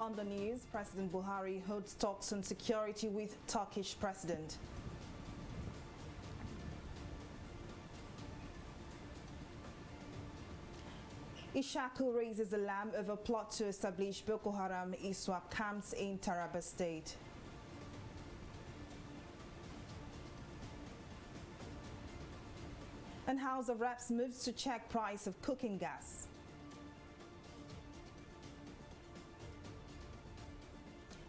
On the news, President Buhari holds talks on security with Turkish President. Ishaku raises alarm over plot to establish Boko Haram ISWAP camps in Taraba State. And House of Reps moves to check price of cooking gas.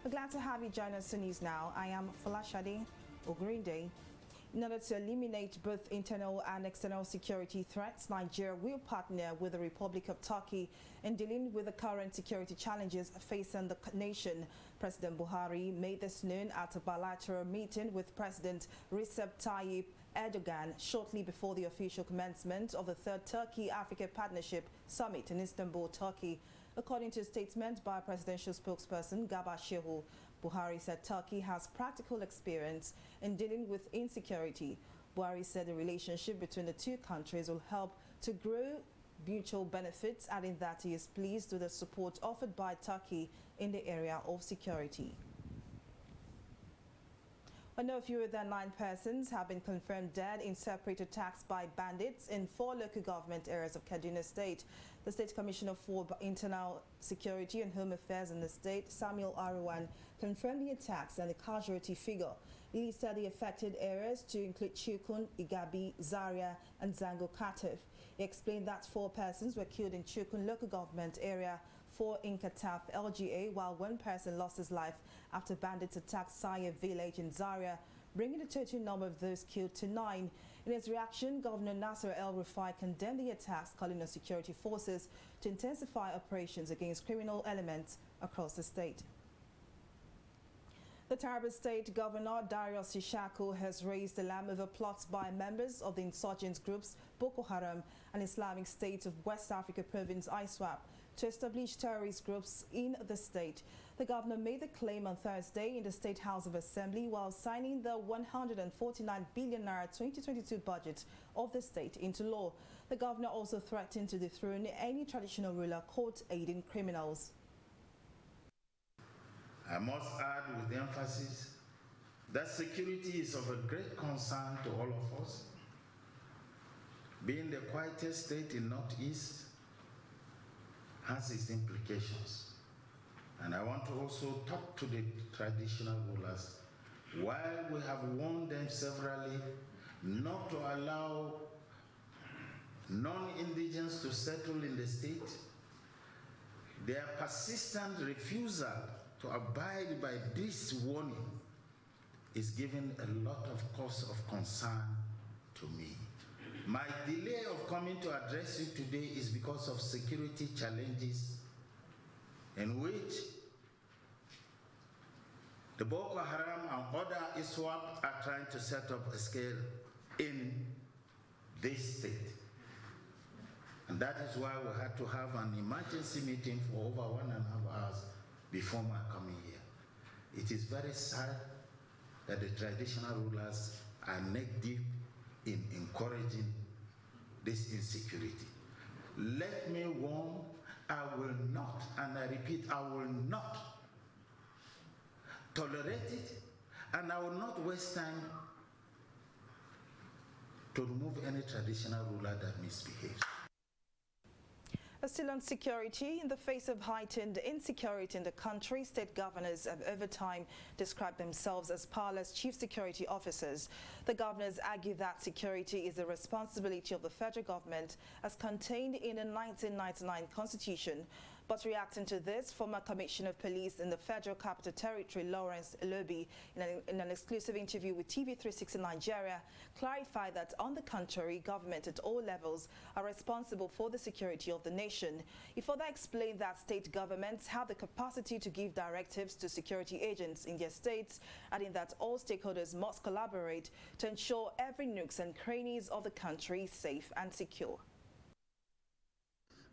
We're glad to have you join us on News Now. I am Falashade Ogrinde. In order to eliminate both internal and external security threats, Nigeria will partner with the Republic of Turkey in dealing with the current security challenges facing the nation. President Buhari made this known at a bilateral meeting with President Recep Tayyip Erdogan shortly before the official commencement of the third Turkey-Africa Partnership Summit in Istanbul, Turkey. According to a statement by presidential spokesperson Garba Shehu, Buhari said Turkey has practical experience in dealing with insecurity. Buhari said the relationship between the two countries will help to grow mutual benefits, adding that he is pleased with the support offered by Turkey in the area of security. No fewer than 9 persons have been confirmed dead in separate attacks by bandits in 4 local government areas of Kaduna State. The State Commissioner for Internal Security and Home Affairs in the state, Samuel Arwan, confirmed the attacks and the casualty figure. He said the affected areas to include Chukun, Igabi, Zaria and Zango Katef. He explained that 4 persons were killed in Chukun local government area, 4 in Kataf, LGA, while 1 person lost his life after bandits attacked Saya village in Zaria, bringing the total number of those killed to 9. In his reaction, Governor Nasser El-Rufai condemned the attacks, calling on security forces to intensify operations against criminal elements across the state. The Taraba State Governor Darius Ishaku has raised alarm over plots by members of the insurgent groups Boko Haram and Islamic State of West Africa Province ISWAP to establish terrorist groups in the state. The governor made the claim on Thursday in the State House of Assembly while signing the 149 billion naira 2022 budget of the state into law. The governor also threatened to dethrone any traditional ruler caught aiding criminals. I must add with emphasis that security is of a great concern to all of us. Being the quietest state in Northeast has its implications. And I want to also talk to the traditional rulers. While we have warned them severally not to allow non-indigenous to settle in the state, their persistent refusal to abide by this warning is giving a lot of cause of concern to me. My delay of coming to address you today is because of security challenges in which the Boko Haram and other ISWAP are trying to set up a scale in this state. And that is why we had to have an emergency meeting for over 1.5 hours before my coming here. It is very sad that the traditional rulers are neck deep in encouraging this insecurity. Let me warn, I will not, and I repeat, I will not tolerate it, and I will not waste time to remove any traditional ruler that misbehaves. Still on security, in the face of heightened insecurity in the country, state governors have over time described themselves as powerless chief security officers. The governors argue that security is the responsibility of the federal government as contained in the 1999 Constitution. But reacting to this, former Commissioner of Police in the Federal Capital Territory, Lawrence Elobi, in an exclusive interview with TV360 Nigeria, clarified that on the contrary, government at all levels are responsible for the security of the nation. He further explained that state governments have the capacity to give directives to security agents in their states, adding that all stakeholders must collaborate to ensure every nooks and crannies of the country is safe and secure.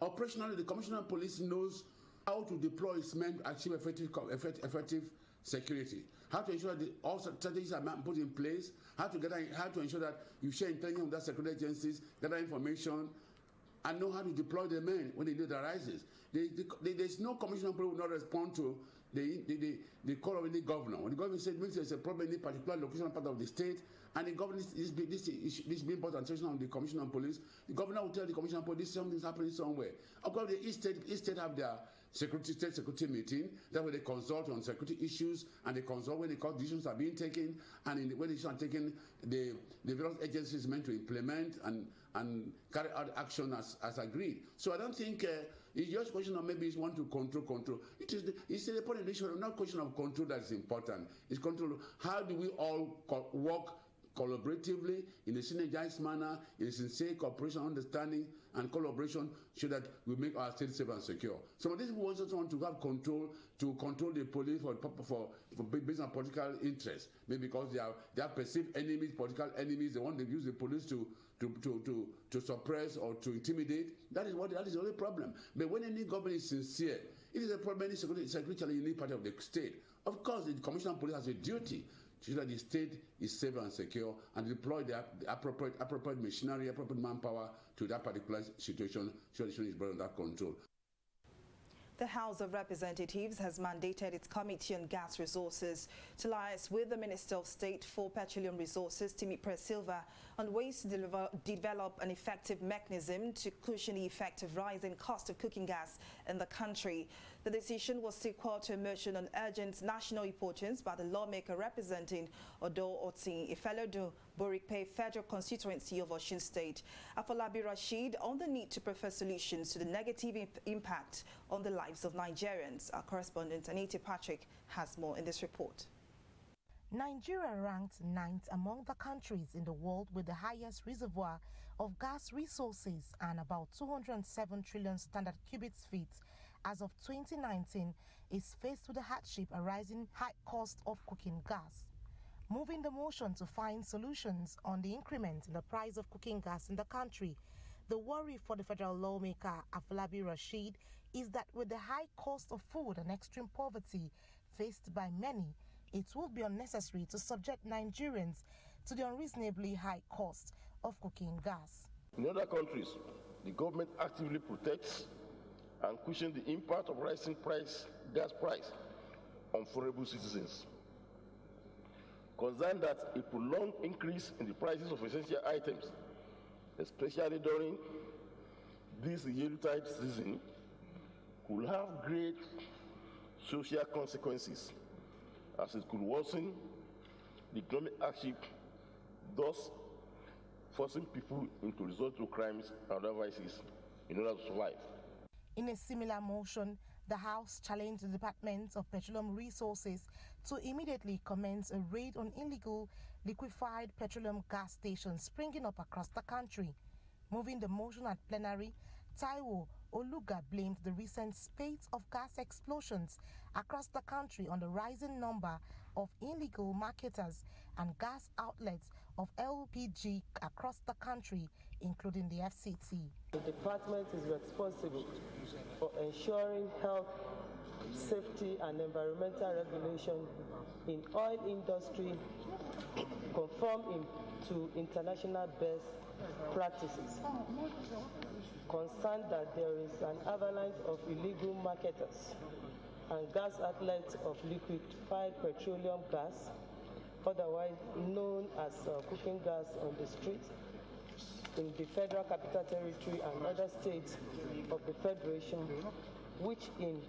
Operationally, the Commissioner of Police knows how to deploy its men to achieve effective security. How to ensure that all strategies are put in place. How to ensure that you share intelligence with the security agencies, gather information, and know how to deploy the men when the need arises. There's no commissioner who will not respond to the call of any governor. When the government says there's a problem in a particular location part of the state, and the governor is being brought attention on the commissioner of police, the governor will tell the commissioner of police something's happening somewhere. Of course, each state have their state security meeting. That's where they consult on security issues, and they consult when the court decisions are being taken, and when decisions are taken, the various agencies meant to implement and carry out action as agreed. So I don't think it's just a question of maybe it's one to control. It's the point of the issue, not a question of control that is important. It's control. How do we all work collaboratively in a synergized manner, in a sincere cooperation, understanding, and collaboration, so that we make our state safe and secure. Some of these people also want to have control the police for based on political interest, maybe because they have perceived enemies, political enemies. They want to use the police to suppress or to intimidate. That is the only problem. But when any government is sincere, it is a problem. Any security challenge in any part of the state. Of course, the commissioner of police has a duty to ensure that the state is safe and secure, and deploy the appropriate machinery, appropriate manpower to that particular situation, so the situation is brought under control. The House of Representatives has mandated its Committee on Gas Resources to liaise with the Minister of State for Petroleum Resources, Timi Silva, on ways to develop an effective mechanism to cushion the effective rise in cost of cooking gas in the country. The decision was sequel to a motion on urgent national importance by the lawmaker representing Odo Oti Ifelodo, Borikpe Federal Constituency of Osun State, Afolabi Rashid, on the need to prefer solutions to the negative impact on the lives of Nigerians. Our correspondent Anita Patrick has more in this report. Nigeria ranked 9th among the countries in the world with the highest reservoir of gas resources and about 207 trillion standard cubic feet as of 2019 is faced with the hardship arising high cost of cooking gas. Moving the motion to find solutions on the increment in the price of cooking gas in the country, the worry for the federal lawmaker Afolabi Rashid is that with the high cost of food and extreme poverty faced by many, it will be unnecessary to subject Nigerians to the unreasonably high cost of cooking gas. In other countries, the government actively protects and cushions the impact of rising gas price on vulnerable citizens. Concerned that a prolonged increase in the prices of essential items, especially during this Yuletide season, could have great social consequences, as it could worsen the economic hardship, thus forcing people into resort to crimes and other vices in order to survive. In a similar motion, the House challenged the Department of Petroleum Resources to immediately commence a raid on illegal liquefied petroleum gas stations springing up across the country. Moving the motion at plenary, Taiwo Oluga blamed the recent spate of gas explosions across the country on the rising number of illegal marketers and gas outlets of LPG across the country, including the FCT. The department is responsible for ensuring health, safety and environmental regulation in oil industry conform to international best practices. Concerned that there is an avalanche of illegal marketers and gas outlets of liquefied petroleum gas, otherwise known as cooking gas, on the streets in the Federal Capital Territory and other states of the Federation, which in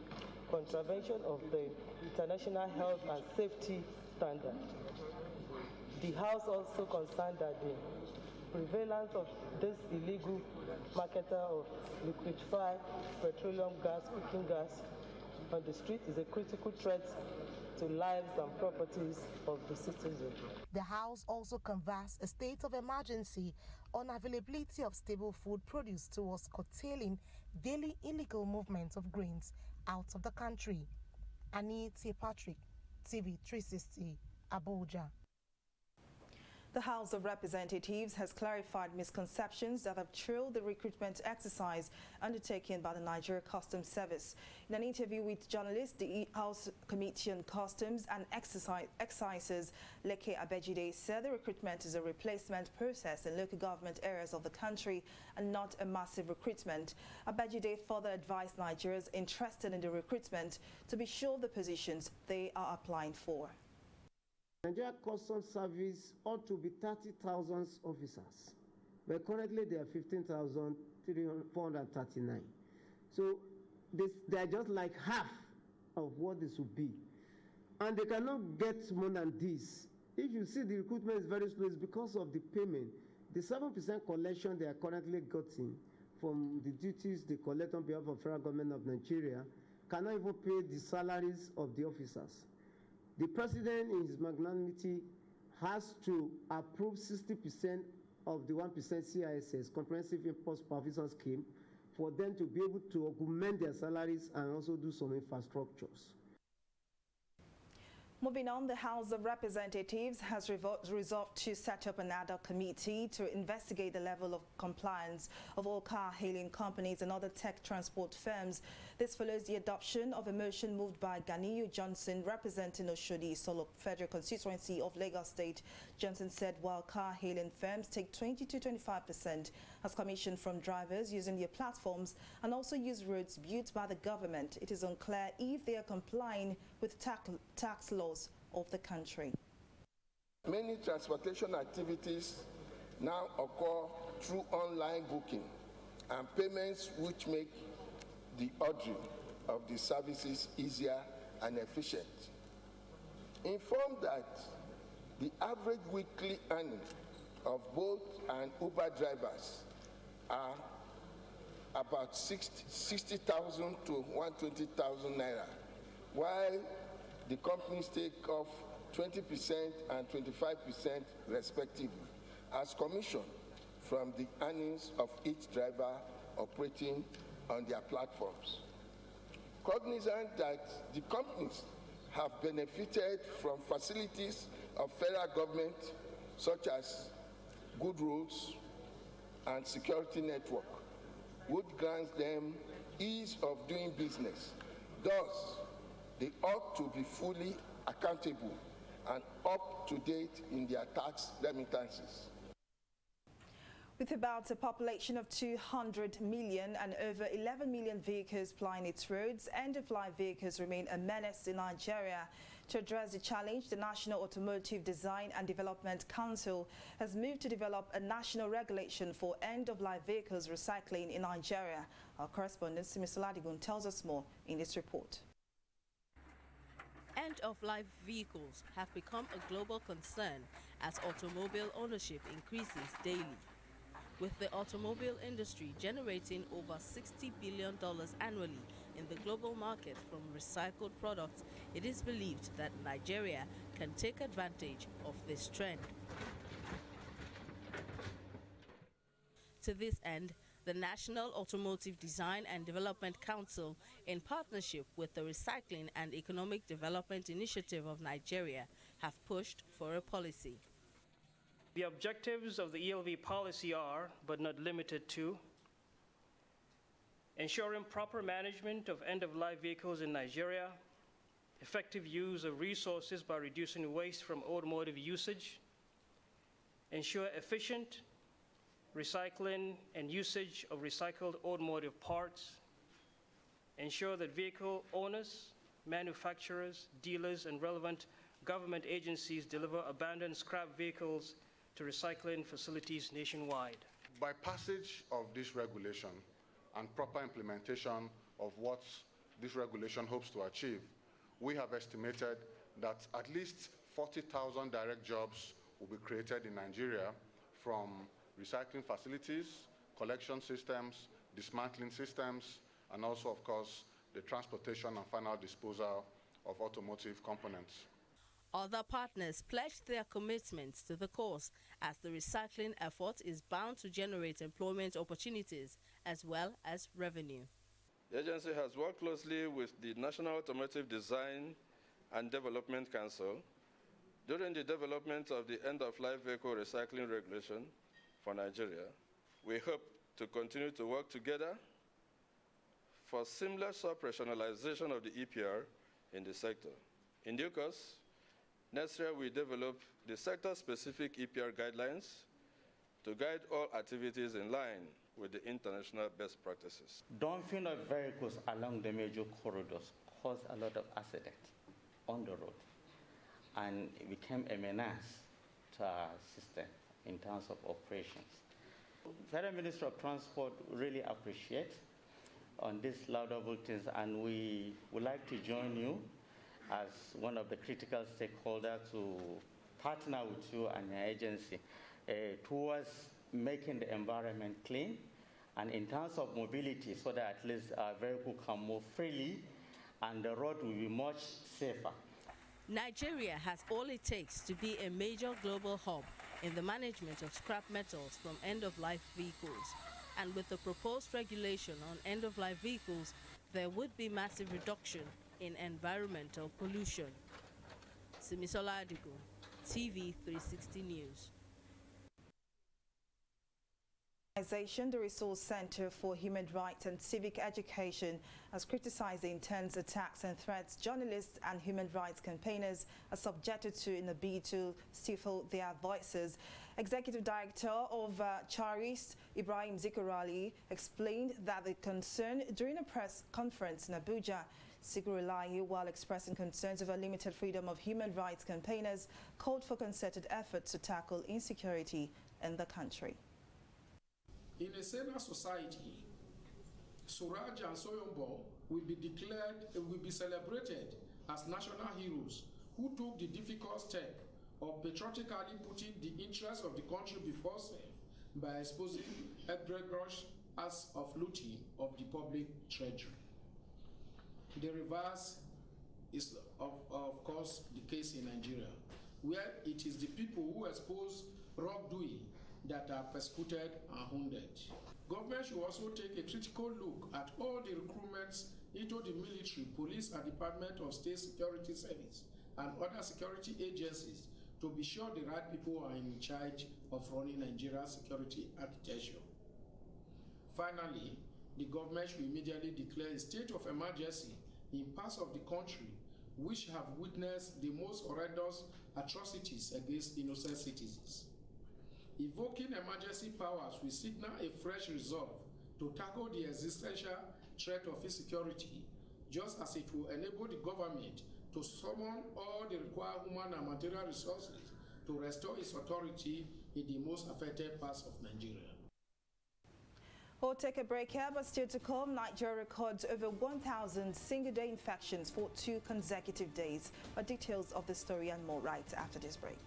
contravention of the international health and safety standard. The House also concerned that the prevalence of this illegal marketer of liquefied petroleum gas, cooking gas, on the street is a critical threat to lives and properties of the citizens. The House also canvassed a state of emergency on availability of stable food produce towards curtailing daily illegal movement of grains out of the country. Anita Patrick, TV360, Abuja. The House of Representatives has clarified misconceptions that have trailed the recruitment exercise undertaken by the Nigeria Customs Service. In an interview with journalists, the House Committee on Customs and Excises, Leke Abejide, said the recruitment is a replacement process in local government areas of the country and not a massive recruitment. Abejide further advised Nigerians interested in the recruitment to be sure of the positions they are applying for. Nigeria Customs Service ought to be 30,000 officers, but currently they are 15,439. So they are just like half of what this would be. And they cannot get more than this. If you see the recruitment is very slow, it's because of the payment. The 7% collection they are currently getting from the duties they collect on behalf of the federal government of Nigeria cannot even pay the salaries of the officers. The president, in his magnanimity, has to approve 60% of the 1% CISS, Comprehensive Import Supervision Scheme, for them to be able to augment their salaries and also do some infrastructures. Moving on, the House of Representatives has resolved to set up an ad hoc committee to investigate the level of compliance of all car-hailing companies and other tech transport firms. This follows the adoption of a motion moved by Ganiyu Johnson, representing Oshodi Solo Federal Constituency of Lagos State. Johnson said while car-hailing firms take 20 to 25% as commission from drivers using their platforms and also use roads built by the government, it is unclear if they are complying with tax laws of the country. Many transportation activities now occur through online booking and payments, which make the ordering of the services easier and efficient. Informed that the average weekly earning of Bolt and Uber drivers are about 60,000 to 120,000 naira, while the companies take off 20% and 25% respectively as commission from the earnings of each driver operating on their platforms. Cognizant that the companies have benefited from facilities of federal government such as good roads and security network, which grants them ease of doing business. Thus, they ought to be fully accountable and up to date in their tax remittances. With about a population of 200 million and over 11 million vehicles plying its roads, end-of-life vehicles remain a menace in Nigeria. To address the challenge, the National Automotive Design and Development Council has moved to develop a national regulation for end-of-life vehicles recycling in Nigeria. Our correspondent, Mr. Ladigun, tells us more in this report. End-of-life vehicles have become a global concern as automobile ownership increases daily. With the automobile industry generating over $60 billion annually in the global market from recycled products, it is believed that Nigeria can take advantage of this trend. To this end, the National Automotive Design and Development Council, in partnership with the Recycling and Economic Development Initiative of Nigeria, have pushed for a policy. The objectives of the ELV policy are, but not limited to, ensuring proper management of end-of-life vehicles in Nigeria, effective use of resources by reducing waste from automotive usage, ensure efficient recycling and usage of recycled automotive parts, ensure that vehicle owners, manufacturers, dealers, and relevant government agencies deliver abandoned scrap vehicles to recycling facilities nationwide. By passage of this regulation and proper implementation of what this regulation hopes to achieve, we have estimated that at least 40,000 direct jobs will be created in Nigeria from recycling facilities, collection systems, dismantling systems, and also, of course, the transportation and final disposal of automotive components. Other partners pledged their commitments to the cause as the recycling effort is bound to generate employment opportunities as well as revenue. The agency has worked closely with the National Automotive Design and Development Council During the development of the end-of-life vehicle recycling regulation for Nigeria, we hope to continue to work together for seamless operationalization of the EPR in the sector. In due course, next year we develop the sector-specific EPR guidelines to guide all activities in line with the international best practices. Dumping of vehicles along the major corridors caused a lot of accidents on the road, and it became a menace to our system in terms of operations. Federal Ministry of Transport really appreciates on these laudable things, and we would like to join you as one of the critical stakeholders to partner with you and your agency towards making the environment clean, and in terms of mobility, so that at least our vehicle can move freely and the road will be much safer. Nigeria has all it takes to be a major global hub in the management of scrap metals from end-of-life vehicles. And with the proposed regulation on end-of-life vehicles, there would be massive reduction in environmental pollution. Simisola Adigo, TV360 News. The Resource Center for Human Rights and Civic Education has criticized the intense attacks and threats journalists and human rights campaigners are subjected to in a bid to stifle their voices. Executive Director of Charis, Ibrahim Zikarali, explained that the concern during a press conference in Abuja. Zikarali, while expressing concerns over limited freedom of human rights campaigners, called for concerted efforts to tackle insecurity in the country. In a saner society, Suraj and Soyombo will be celebrated as national heroes who took the difficult step of patriotically putting the interests of the country before self by exposing egregious acts of looting of the public treasury. The reverse is, of course, the case in Nigeria, where it is the people who expose wrongdoing that are persecuted and wounded. Government should also take a critical look at all the recruitments into the military, police, and Department of State Security Service and other security agencies to be sure the right people are in charge of running Nigeria's security architecture. Finally, the government should immediately declare a state of emergency in parts of the country which have witnessed the most horrendous atrocities against innocent citizens. Evoking emergency powers will signal a fresh resolve to tackle the existential threat of insecurity, just as it will enable the government to summon all the required human and material resources to restore its authority in the most affected parts of Nigeria. We'll take a break here, but still to come, Nigeria records over 1,000 single-day infections for 2 consecutive days. But details of the story and more right after this break.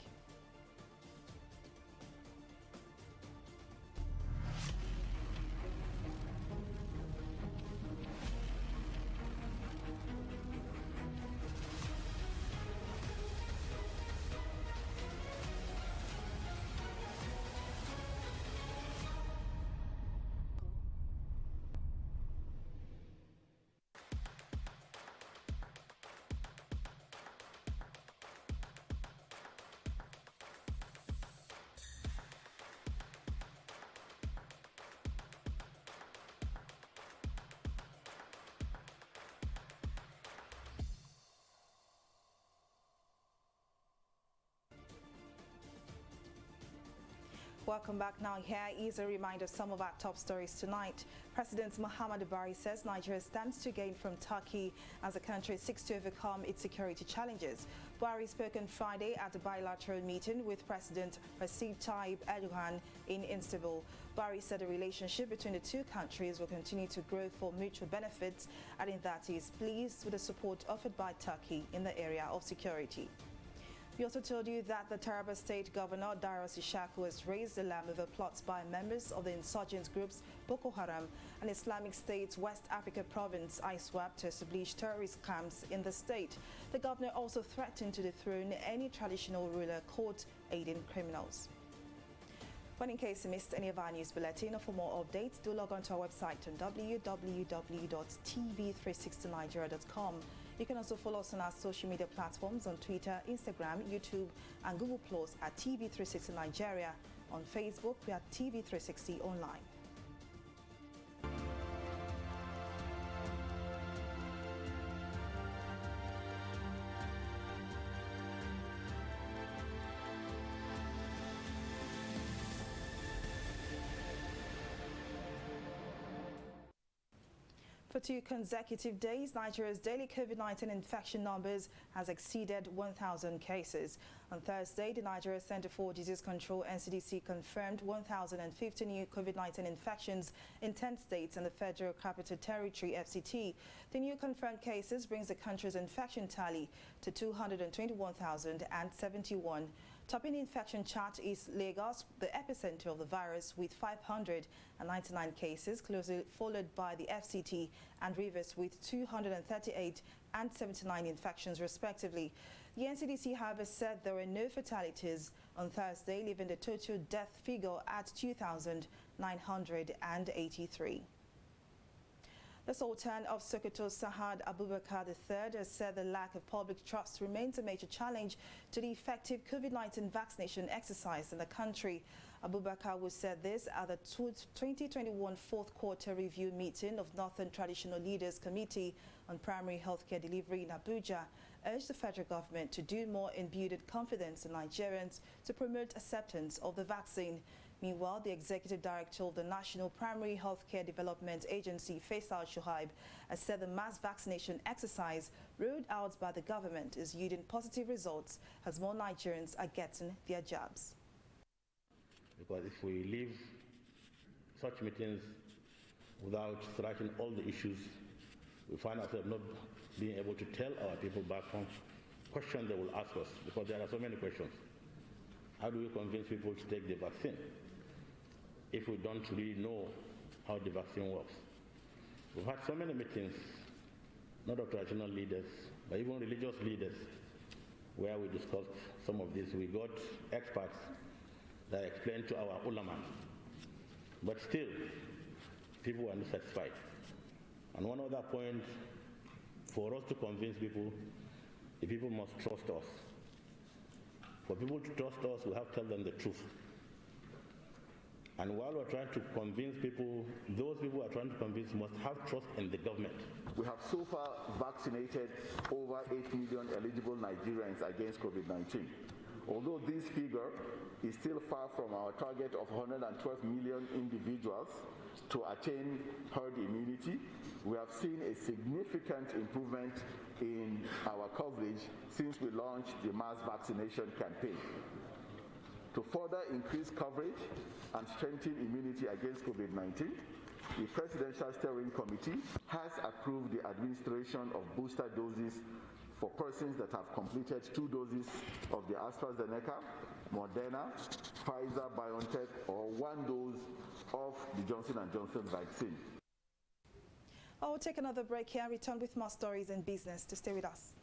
Welcome back. Now here is a reminder of some of our top stories tonight. President Muhammadu Buhari says Nigeria stands to gain from Turkey as the country seeks to overcome its security challenges. Buhari spoke on Friday at a bilateral meeting with President Recep Tayyip Erdogan in Istanbul. Buhari said the relationship between the two countries will continue to grow for mutual benefits, adding that he is pleased with the support offered by Turkey in the area of security. We also told you that the Taraba State Governor, Darius Ishaku, has raised alarm over plots by members of the insurgent groups Boko Haram and Islamic State's West Africa province, ISWAP, to establish terrorist camps in the state. The governor also threatened to dethrone any traditional ruler caught aiding criminals. But in case you missed any of our news bulletin, or for more updates, do log on to our website on www.tv360nigeria.com. You can also follow us on our social media platforms on Twitter, Instagram, YouTube, and Google Plus at TV360 Nigeria. On Facebook, we are TV360 Online. For 2 consecutive days, Nigeria's daily COVID-19 infection numbers has exceeded 1,000 cases. On Thursday, the Nigeria Center for Disease Control (NCDC) confirmed 1,050 new COVID-19 infections in 10 states and the Federal Capital Territory (FCT). The new confirmed cases brings the country's infection tally to 221,071. Topping the infection chart is Lagos, the epicenter of the virus, with 599 cases, closely followed by the FCT and Rivers with 238 and 79 infections respectively. The NCDC, however, said there were no fatalities on Thursday, leaving the total death figure at 2,983. The Sultan of Sokoto, Sa'ad Abubakar III, has said the lack of public trust remains a major challenge to the effective COVID-19 vaccination exercise in the country. Abubakar was said this at the 2021 fourth quarter review meeting of Northern Traditional Leaders Committee on Primary Healthcare Delivery in Abuja, urged the federal government to do more in building confidence in Nigerians to promote acceptance of the vaccine. Meanwhile, the executive director of the National Primary Healthcare Development Agency, Faisal Shuaib, has said the mass vaccination exercise rolled out by the government is yielding positive results as more Nigerians are getting their jabs. Because if we leave such meetings without striking all the issues, we find ourselves not being able to tell our people back home questions they will ask us, because there are so many questions. How do we convince people to take the vaccine if we don't really know how the vaccine works? We've had so many meetings, not of traditional leaders, but even religious leaders, where we discussed some of this. We got experts that explained to our ulama, but still, people were not satisfied. And one other point, for us to convince people, the people must trust us. For people to trust us, we have to tell them the truth. And while we're trying to convince people, those people who are trying to convince must have trust in the government. We have so far vaccinated over 8 million eligible Nigerians against COVID-19. Although this figure is still far from our target of 112 million individuals to attain herd immunity, we have seen a significant improvement in our coverage since we launched the mass vaccination campaign. To further increase coverage and strengthen immunity against COVID-19, the Presidential Steering Committee has approved the administration of booster doses for persons that have completed 2 doses of the AstraZeneca, Moderna, Pfizer, BioNTech, or 1 dose of the Johnson & Johnson vaccine. I'll take another break here and return with more stories and business. To stay with us.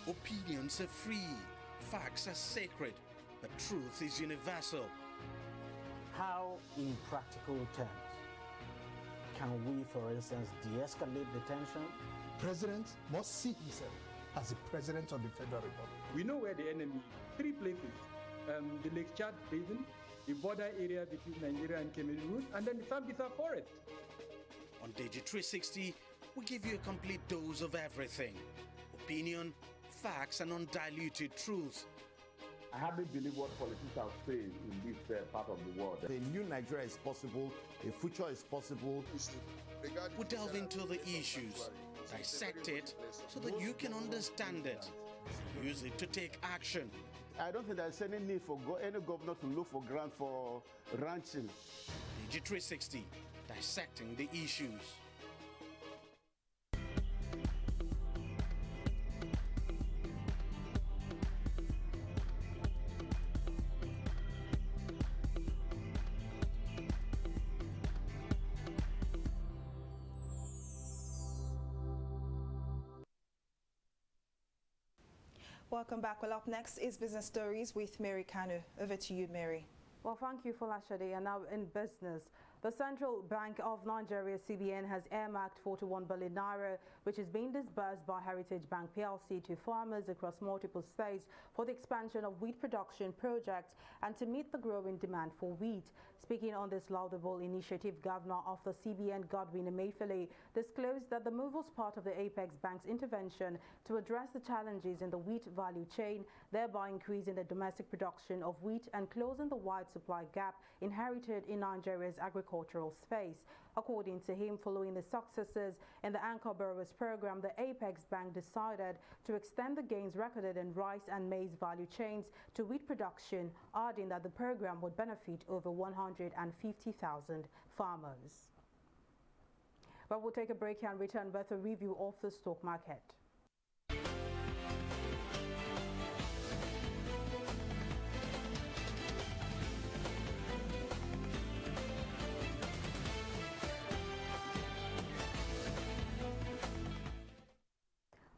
Opinions are free, facts are sacred, but truth is universal. How, in practical terms, can we, for instance, de-escalate the tension? President must see himself as the President of the Federal Republic. We know where the enemy is. 3 places. The Lake Chad Basin, the border area between Nigeria and Cameroon, and then the Sambisa Forest. On TV360, we give you a complete dose of everything. Opinion, facts, and undiluted truth. I hardly believe what politicians say in this part of the world. A new Nigeria is possible, a future is possible. We delve into the issues, dissect it so that you can understand it, use it to take action. I don't think there's any need for any governor to look for grant for ranching. TV360, dissecting the issues. Welcome back. Well, up next is Business Stories with Mary Kanu. Over to you, Mary. Well, thank you, Folashade. And now in business. The Central Bank of Nigeria, CBN, has earmarked 41 billion naira, which is being disbursed by Heritage Bank PLC to farmers across multiple states for the expansion of wheat production projects and to meet the growing demand for wheat. Speaking on this laudable initiative, Governor of the CBN, Godwin Emefiele, disclosed that the move was part of the Apex Bank's intervention to address the challenges in the wheat value chain, thereby increasing the domestic production of wheat and closing the wide supply gap inherited in Nigeria's agricultural space. According to him, following the successes in the Anchor Borrowers program, the Apex Bank decided to extend the gains recorded in rice and maize value chains to wheat production, adding that the program would benefit over 150,000 farmers. But we'll take a break and return with a review of the stock market.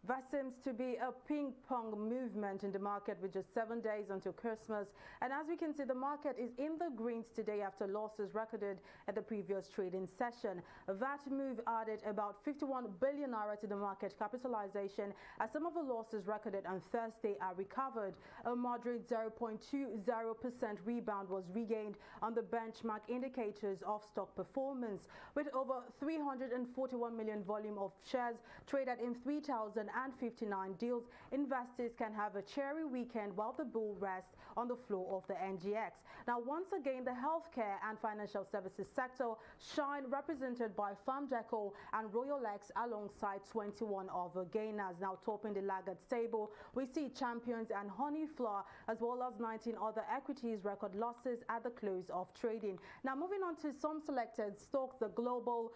There seems to be a ping-pong movement in the market with just 7 days until Christmas. And as we can see, the market is in the greens today after losses recorded at the previous trading session. That move added about 51 billion naira to the market capitalization as some of the losses recorded on Thursday are recovered. A moderate 0.20% rebound was regained on the benchmark indicators of stock performance, with over 341 million volume of shares traded in 3,059 deals. Investors can have a cheery weekend while the bull rests on the floor of the NGX. Now, once again, the healthcare and financial services sector shine, represented by Farmdeco and Royal X alongside 21 other gainers. Now, topping the laggard table, we see Champions and Honeyflower, as well as 19 other equities record losses at the close of trading. Now, moving on to some selected stocks, the global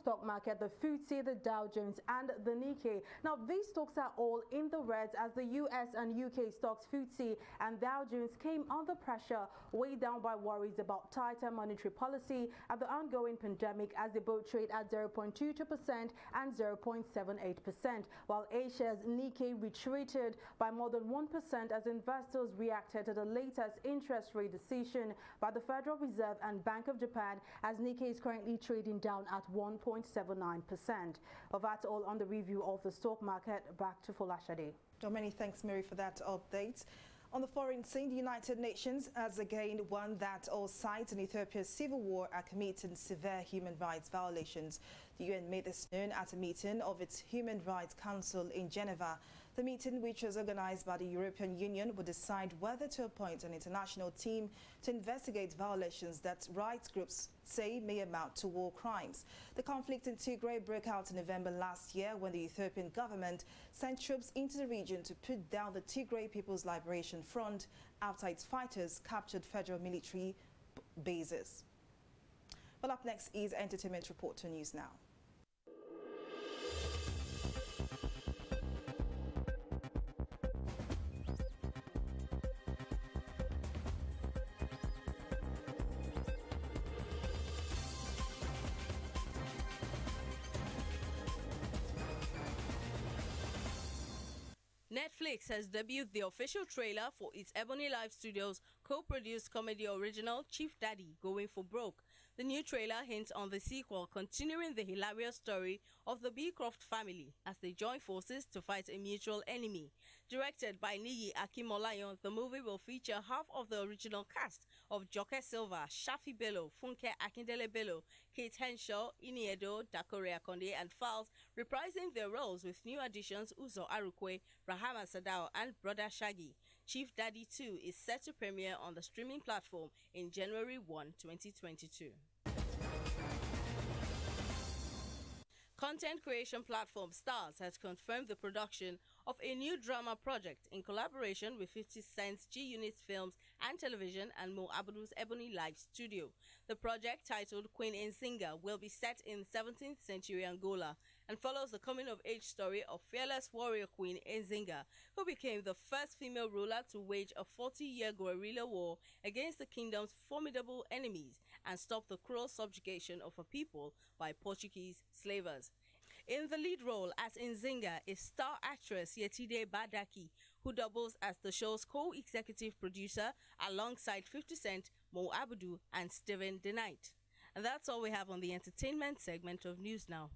stock market, the FTSE, the Dow Jones, and the Nikkei. Now, these stocks are all in the reds as the US and UK stocks, FTSE and Dow Jones, came under pressure, weighed down by worries about tighter monetary policy and the ongoing pandemic, as they both trade at 0.22% and 0.78%, while Asia's Nikkei retreated by more than 1% as investors reacted to the latest interest rate decision by the Federal Reserve and Bank of Japan, as Nikkei is currently trading down at 1.79%. Well, that's all on the review of the stock market. Back to Folashade. Many thanks, Mary, for that update. On the foreign scene, the United Nations has again warned that all sides in Ethiopia's civil war are committing severe human rights violations. The UN made this known at a meeting of its Human Rights Council in Geneva. The meeting, which was organized by the European Union, would decide whether to appoint an international team to investigate violations that rights groups say may amount to war crimes. The conflict in Tigray broke out in November last year when the Ethiopian government sent troops into the region to put down the Tigray People's Liberation Front after its fighters captured federal military bases. Well, up next is Entertainment Reporter News Now. Netflix has debuted the official trailer for its Ebony Live Studios co-produced comedy original Chief Daddy Going for Broke. The new trailer hints on the sequel, continuing the hilarious story of the Beecroft family as they join forces to fight a mutual enemy. Directed by Niyi Akimolayan, the movie will feature half of the original cast of Joke Silva, Shafi Bello, Funke Akindele Bello, Kate Henshaw, Iniedo, Dakore Akonde, and Falz, reprising their roles with new additions Uzo Arukwe, Rahama Sadao, and Brother Shaggy. Chief Daddy 2 is set to premiere on the streaming platform in January 1, 2022. Content creation platform Stars has confirmed the production of a new drama project in collaboration with 50 Cent's G-Unit Films and Television and Mo Abudu's Ebony Live Studio. The project, titled Queen NZINGA, will be set in 17th century Angola and follows the coming-of-age story of fearless warrior Queen NZINGA, who became the first female ruler to wage a 40-year guerrilla war against the kingdom's formidable enemies and stop the cruel subjugation of her people by Portuguese slavers. In the lead role as NZINGA is star actress Yetide Badaki, who doubles as the show's co-executive producer alongside 50 Cent, Mo Abudu, and Steven the Knight. And that's all we have on the entertainment segment of News Now.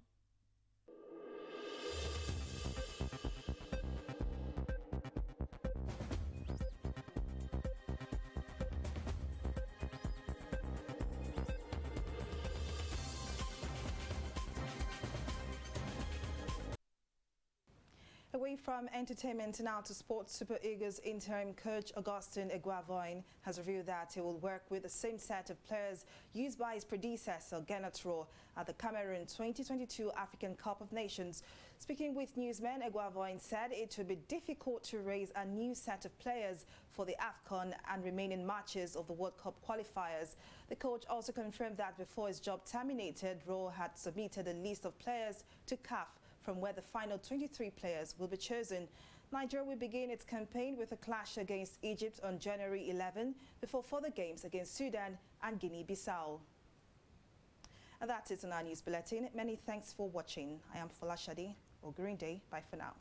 Away from entertainment now to sports, Super Eagles interim coach Augustin Eguavoin has revealed that he will work with the same set of players used by his predecessor Gennett Rowe at the Cameroon 2022 African Cup of Nations. Speaking with newsmen, Eguavoin said it would be difficult to raise a new set of players for the AFCON and remaining matches of the World Cup qualifiers. The coach also confirmed that before his job terminated, Rowe had submitted a list of players to CAF, from where the final 23 players will be chosen. Nigeria will begin its campaign with a clash against Egypt on January 11 before further games against Sudan and Guinea-Bissau. And that's it on our news bulletin. Many thanks for watching. I am Folashade Ogurinde. Bye for now.